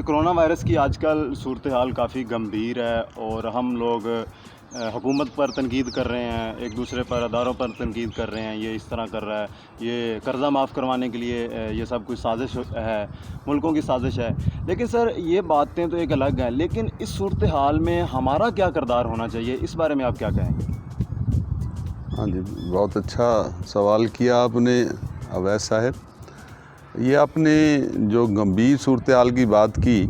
Corona virus کی آج کل صورتحال کافی گمبھیر ہے اور ہم لوگ حکومت پر تنقید کر رہے ہیں، ایک دوسرے پر اداروں پر تنقید کر رہے ہیں، یہ اس طرح کر رہا ہے، یہ قرضہ معاف کروانے کے لیے یہ سب کچھ سازش ہے، ملکوں کی سازش ہے۔ لیکن سر یہ باتیں تو ایک الگ ہیں، لیکن اس صورتحال میں ہمارا کیا کردار ہونا چاہیے، اس بارے میں آپ کیا کہیں گے؟ ہاں جی، بہت اچھا سوال کیا آپ نے اویس صاحب۔ یہ آپ نے جو گمبھیر صورتحال کی بات کی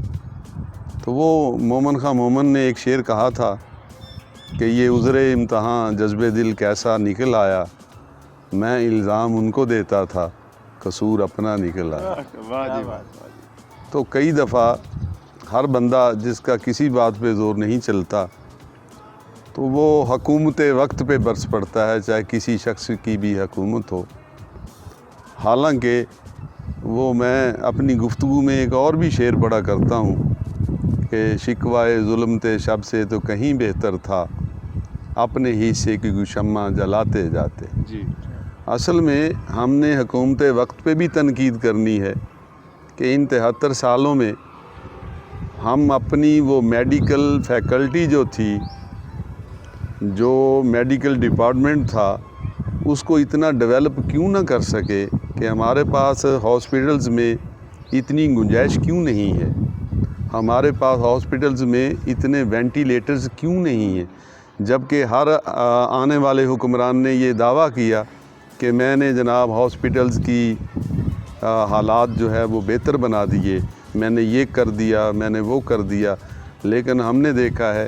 تو وہ مومن خان مومن نے ایک شعر کہا تھا کہ یہ عذر امتحان جذب دل کیسا نکل آیا، میں الزام ان کو دیتا تھا قصور اپنا نکل آیا۔ واہ جی واہ۔ تو کئی دفعہ ہر بندہ جس کا کسی بات پہ زور نہیں چلتا تو وہ حکومت وقت پہ برس پڑتا ہے، چاہے کسی شخص کی بھی حکومت ہو۔ حالانکہ وہ میں اپنی گفتگو میں ایک اور بھی شعر پڑھا کرتا ہوں کہ شکوائے ظلم تے شب سے تو کہیں بہتر تھا، اپنے حصے کی شمع جلاتے جاتے۔ جی اصل میں ہم نے حکومت وقت پہ بھی تنقید کرنی ہے کہ ان 73 سالوں میں ہم اپنی وہ میڈیکل فیکلٹی جو تھی، جو میڈیکل ڈپارٹمنٹ تھا، اس کو اتنا ڈیولپ کیوں نہ کر سکے کہ ہمارے پاس ہاسپٹلز میں اتنی گنجائش کیوں نہیں ہے، ہمارے پاس ہاسپٹلز میں اتنے وینٹیلیٹرز کیوں نہیں ہیں، جبکہ ہر آنے والے حکمران نے یہ دعویٰ کیا کہ میں نے جناب ہاسپٹلز کی حالات جو ہے وہ بہتر بنا دیے، میں نے یہ کر دیا، میں نے وہ کر دیا۔ لیکن ہم نے دیکھا ہے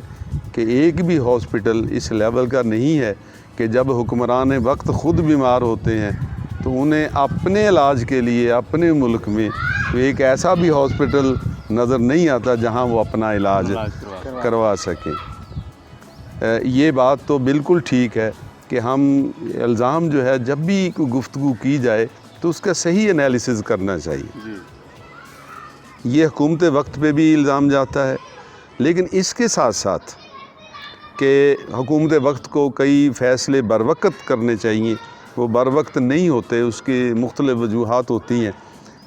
کہ ایک بھی ہاسپٹل اس لیول کا نہیں ہے کہ جب حکمران وقت خود بیمار ہوتے ہیں تو انہیں اپنے علاج کے لیے اپنے ملک میں ایک ایسا بھی ہاسپٹل نظر نہیں آتا جہاں وہ اپنا علاج کروا سکیں۔ یہ بات تو بالکل ٹھیک ہے کہ ہم الزام جو ہے جب بھی کوئی گفتگو کی جائے تو اس کا صحیح انالیسز کرنا چاہیے۔ یہ حکومت وقت پہ بھی الزام جاتا ہے، لیکن اس کے ساتھ ساتھ کہ حکومت وقت کو کئی فیصلے بر وقت کرنے چاہیے، وہ بر وقت نہیں ہوتے، اس کی مختلف وجوہات ہوتی ہیں،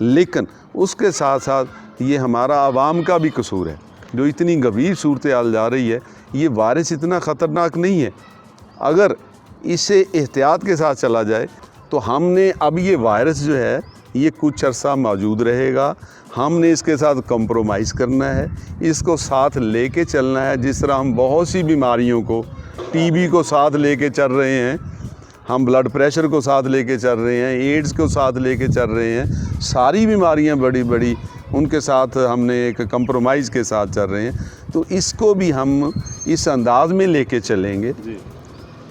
لیکن اس کے ساتھ ساتھ یہ ہمارا عوام کا بھی قصور ہے۔ جو اتنی گمبھیر صورتحال جا رہی ہے، یہ وائرس اتنا خطرناک نہیں ہے، اگر اسے احتیاط کے ساتھ چلا جائے تو ہم نے اب یہ وائرس جو ہے یہ کچھ عرصہ موجود رہے گا، ہم نے اس کے ساتھ کمپرومائز کرنا ہے، اس کو ساتھ لے کے چلنا ہے۔ جس طرح ہم بہت سی بیماریوں کو، ٹی بی کو ساتھ لے کے چل رہے ہیں، ہم بلڈ پریشر کو ساتھ لے کے چل رہے ہیں، ایڈز کو ساتھ لے کے چل رہے ہیں، ساری بیماریاں بڑی بڑی ان کے ساتھ ہم نے ایک کمپرومائز کے ساتھ چل رہے ہیں، تو اس کو بھی ہم اس انداز میں لے کے چلیں گے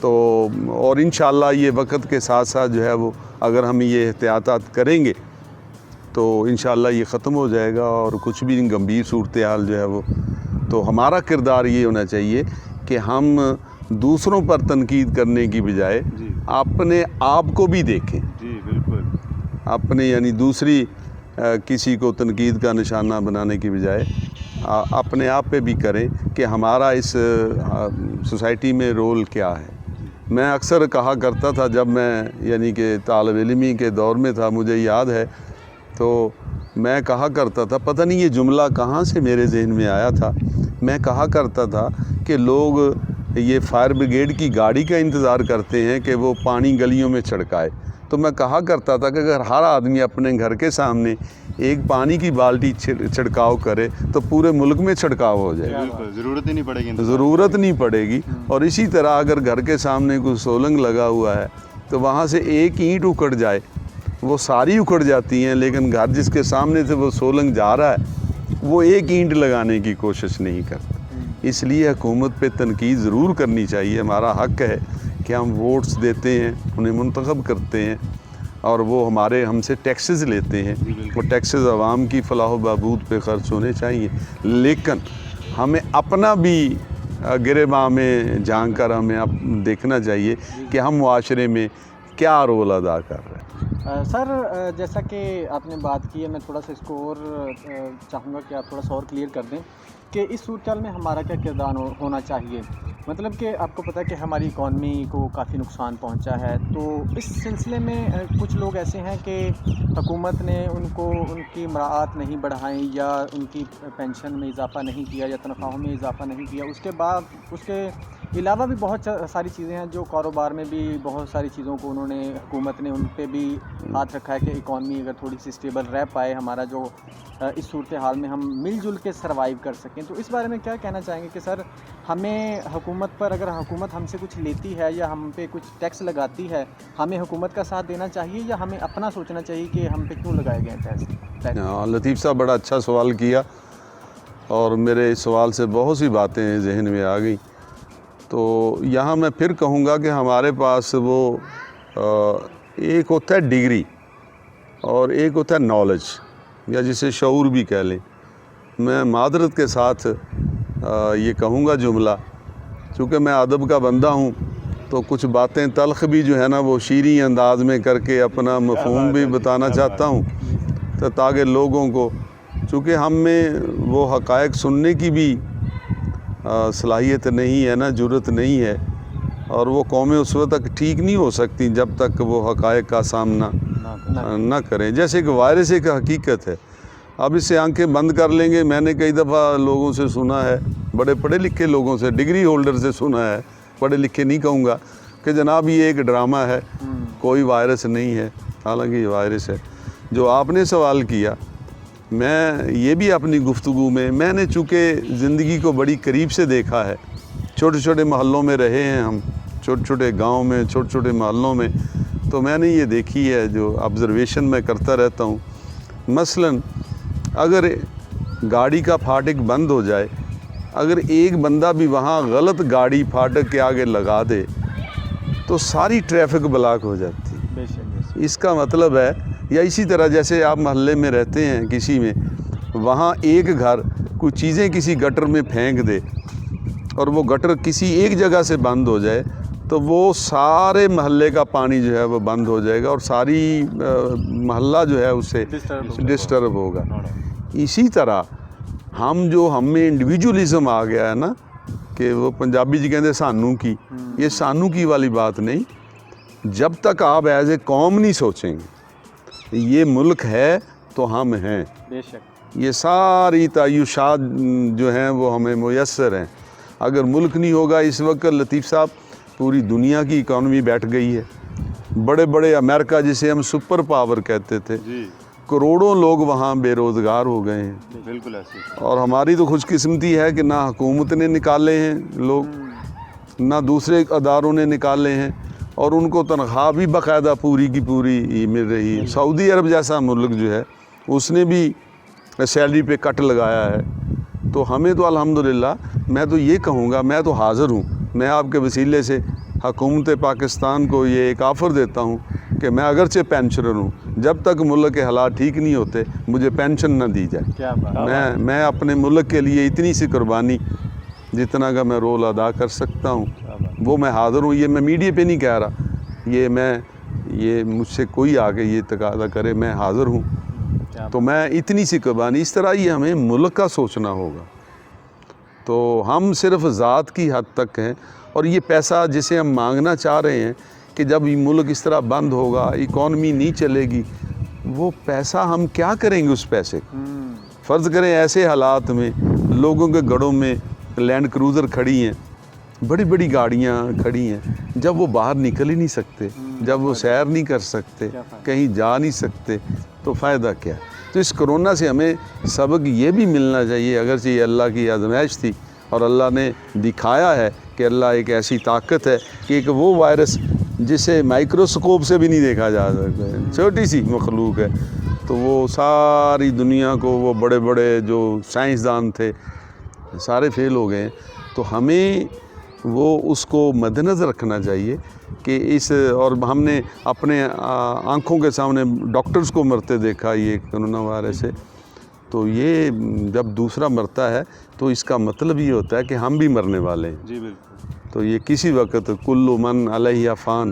تو، اور انشاءاللہ یہ وقت کے ساتھ ساتھ جو ہے وہ اگر ہم یہ احتیاطات کریں گے تو انشاءاللہ یہ ختم ہو جائے گا، اور کچھ بھی گمبھیر صورتحال جو ہے وہ، تو ہمارا کردار یہ ہونا چاہیے کہ ہم دوسروں پر تنقید کرنے کی بجائے اپنے آپ کو بھی دیکھیں۔ جی بالکل۔ اپنے یعنی دوسری کسی کو تنقید کا نشانہ بنانے کی بجائے اپنے آپ پہ بھی کریں کہ ہمارا اس سوسائٹی میں رول کیا ہے۔ میں اکثر کہا کرتا تھا جب میں یعنی کہ طالب علمی کے دور میں تھا، مجھے یاد ہے، تو میں کہا کرتا تھا، پتہ نہیں یہ جملہ کہاں سے میرے ذہن میں آیا تھا، میں کہا کرتا تھا کہ لوگ یہ فائر بریگیڈ کی گاڑی کا انتظار کرتے ہیں کہ وہ پانی گلیوں میں چھڑکائے، تو میں کہا کرتا تھا کہ اگر ہر آدمی اپنے گھر کے سامنے ایک پانی کی بالٹی چھڑکاؤ کرے تو پورے ملک میں چھڑکاؤ ہو جائے گا، ضرورت ہی نہیں پڑے گی، ضرورت نہیں پڑے گی۔ اور اسی طرح اگر گھر کے سامنے کوئی سولنگ لگا ہوا ہے تو وہاں سے ایک اینٹ اکھڑ جائے، وہ ساری اکھڑ جاتی ہیں، لیکن گھر جس کے سامنے سے وہ سولنگ جا رہا ہے وہ ایک اینٹ لگانے کی کوشش نہیں کرتا۔ اس لیے حکومت پہ تنقید ضرور کرنی چاہیے، ہمارا حق ہے کہ ہم ووٹس دیتے ہیں، انہیں منتخب کرتے ہیں، اور وہ ہم سے ٹیکسز لیتے ہیں، وہ ٹیکسز عوام کی فلاح و بہبود پہ خرچ ہونے چاہیے، لیکن ہمیں اپنا بھی گریباں میں جھانک کر ہمیں اب دیکھنا چاہیے کہ ہم معاشرے میں کیا رول ادا کر رہے ہیں۔ سر جیسا کہ آپ نے بات کی ہے، میں تھوڑا سا اس کو اور چاہوں گا کہ آپ تھوڑا سا اور کلیئر کر دیں کہ اس صورتحال میں ہمارا کیا کردار ہونا چاہیے. مطلب کہ آپ کو پتہ ہے کہ ہماری اکانومی کو کافی نقصان پہنچا ہے، تو اس سلسلے میں کچھ لوگ ایسے ہیں کہ حکومت نے ان کی مراعات نہیں بڑھائیں یا ان کی پینشن میں اضافہ نہیں کیا یا تنخواہوں میں اضافہ نہیں کیا. اس کے علاوہ بھی بہت ساری چیزیں ہیں جو کاروبار میں بھی بہت ساری چیزوں کو انہوں نے حکومت نے ان پہ بھی ہاتھ رکھا ہے کہ اکانومی اگر تھوڑی سی اسٹیبل رہ پائے ہمارا، جو اس صورتحال میں ہم مل جل کے سروائیو کر سکیں. تو اس بارے میں کیا کہنا چاہیں گے کہ سر ہمیں حکومت پر، اگر حکومت ہم سے کچھ لیتی ہے یا ہم پہ کچھ ٹیکس لگاتی ہے، ہمیں حکومت کا ساتھ دینا چاہیے یا ہمیں اپنا سوچنا چاہیے کہ ہم پہ کیوں لگائے گئے ٹیکس؟ لطیف صاحب بڑا اچھا سوال کیا، اور میرے اس سوال سے بہت سی باتیں ذہن میں آ گئیں. تو یہاں میں پھر کہوں گا کہ ہمارے پاس وہ ایک ہوتا ہے ڈگری اور ایک ہوتا ہے نالج، یا جسے شعور بھی کہہ لیں. میں معذرت کے ساتھ یہ کہوں گا جملہ، چونکہ میں ادب کا بندہ ہوں تو کچھ باتیں تلخ بھی جو ہے نا وہ شیریں انداز میں کر کے اپنا مفہوم بھی بتانا چاہتا ہوں، تو تاکہ لوگوں کو، چونکہ ہم میں وہ حقائق سننے کی بھی صلاحیت نہیں ہے نا، جرت نہیں ہے، اور وہ قومیں اس وقت تک ٹھیک نہیں ہو سکتی جب تک وہ حقائق کا سامنا نہ کریں. جیسے کہ وائرس ایک حقیقت ہے، اب اس سے آنکھیں بند کر لیں گے. میں نے کئی دفعہ لوگوں سے سنا ہے، بڑے پڑھے لکھے لوگوں سے، ڈگری ہولڈر سے سنا ہے، پڑھے لکھے نہیں کہوں گا، کہ جناب یہ ایک ڈرامہ ہے، کوئی وائرس نہیں ہے. حالانکہ یہ وائرس ہے. جو آپ نے سوال کیا، میں یہ بھی اپنی گفتگو میں نے چونکہ زندگی کو بڑی قریب سے دیکھا ہے، چھوٹے چھوٹے محلوں میں رہے ہیں ہم، چھوٹے چھوٹے گاؤں میں، چھوٹے چھوٹے محلوں میں، تو میں نے یہ دیکھی ہے، جو آبزرویشن میں کرتا رہتا ہوں. مثلاً اگر گاڑی کا پھاٹک بند ہو جائے، اگر ایک بندہ بھی وہاں غلط گاڑی پھاٹک کے آگے لگا دے تو ساری ٹریفک بلاک ہو جاتی ہے. اس کا مطلب ہے، یا اسی طرح جیسے آپ محلے میں رہتے ہیں کسی میں، وہاں ایک گھر کچھ چیزیں کسی گٹر میں پھینک دے اور وہ گٹر کسی ایک جگہ سے بند ہو جائے تو وہ سارے محلے کا پانی جو ہے وہ بند ہو جائے گا اور ساری محلہ جو ہے اس سے ڈسٹرب ہوگا. اسی طرح ہم میں انڈیویجولزم آ گیا ہے نا، کہ وہ پنجابی جی کہتے ہیں سانو کی، یہ سانو کی والی بات نہیں. جب تک آپ ایز اے قوم نہیں سوچیں گے یہ ملک ہے تو ہم ہیں، بے شک یہ ساری تعیشات جو ہیں وہ ہمیں میسر ہیں. اگر ملک نہیں ہوگا، اس وقت لطیف صاحب پوری دنیا کی اکانومی بیٹھ گئی ہے. بڑے بڑے امریکہ جسے ہم سپر پاور کہتے تھے، کروڑوں لوگ وہاں بے روزگار ہو گئے ہیں. بالکل ایسے. اور ہماری تو خوش قسمتی ہے کہ نہ حکومت نے نکالے ہیں لوگ، نہ دوسرے اداروں نے نکالے ہیں، اور ان کو تنخواہ بھی باقاعدہ پوری کی پوری مل رہی ہے. سعودی عرب جیسا ملک جو ہے اس نے بھی سیلری پہ کٹ لگایا ہے. تو ہمیں تو الحمدللہ، میں تو یہ کہوں گا، میں تو حاضر ہوں، میں آپ کے وسیلے سے حکومت پاکستان کو یہ ایک آفر دیتا ہوں کہ میں اگرچہ پینشنر ہوں، جب تک ملک کے حالات ٹھیک نہیں ہوتے مجھے پینشن نہ دی جائے. کیا بات. میں اپنے ملک کے لیے اتنی سی قربانی، جتنا کا میں رول ادا کر سکتا ہوں وہ میں حاضر ہوں. یہ میں میڈیا پہ نہیں کہہ رہا، یہ مجھ سے کوئی آگے یہ تقاضا کرے، میں حاضر ہوں. تو میں اتنی سی قربانی، اس طرح یہ ہمیں ملک کا سوچنا ہوگا. تو ہم صرف ذات کی حد تک ہیں، اور یہ پیسہ جسے ہم مانگنا چاہ رہے ہیں کہ جب یہ ملک اس طرح بند ہوگا، اکانومی نہیں چلے گی، وہ پیسہ ہم کیا کریں گے اس پیسے کو؟ فرض کریں ایسے حالات میں لوگوں کے گھروں میں لینڈ کروزر کھڑی ہیں، بڑی بڑی گاڑیاں کھڑی ہیں، جب وہ باہر نکل ہی نہیں سکتے، جب وہ سیر نہیں کر سکتے، کہیں جا نہیں سکتے، تو فائدہ کیا؟ تو اس کرونا سے ہمیں سبق یہ بھی ملنا چاہیے، اگرچہ یہ اللہ کی آزمائش تھی اور اللہ نے دکھایا ہے کہ اللہ ایک ایسی طاقت ہے کہ ایک وہ وائرس جسے مائکروسکوپ سے بھی نہیں دیکھا جا سکتا ہے، چھوٹی سی مخلوق ہے، تو وہ ساری دنیا کو، وہ بڑے بڑے جو سائنسدان تھے سارے فیل ہو گئے ہیں. تو ہمیں وہ اس کو مد نظر رکھنا چاہیے کہ اور ہم نے اپنے آنکھوں کے سامنے ڈاکٹرز کو مرتے دیکھا یہ کرونا وائرس سے. تو یہ جب دوسرا مرتا ہے تو اس کا مطلب یہ ہوتا ہے کہ ہم بھی مرنے والے ہیں. جی بالکل. تو یہ کسی وقت کل من علیہ فان،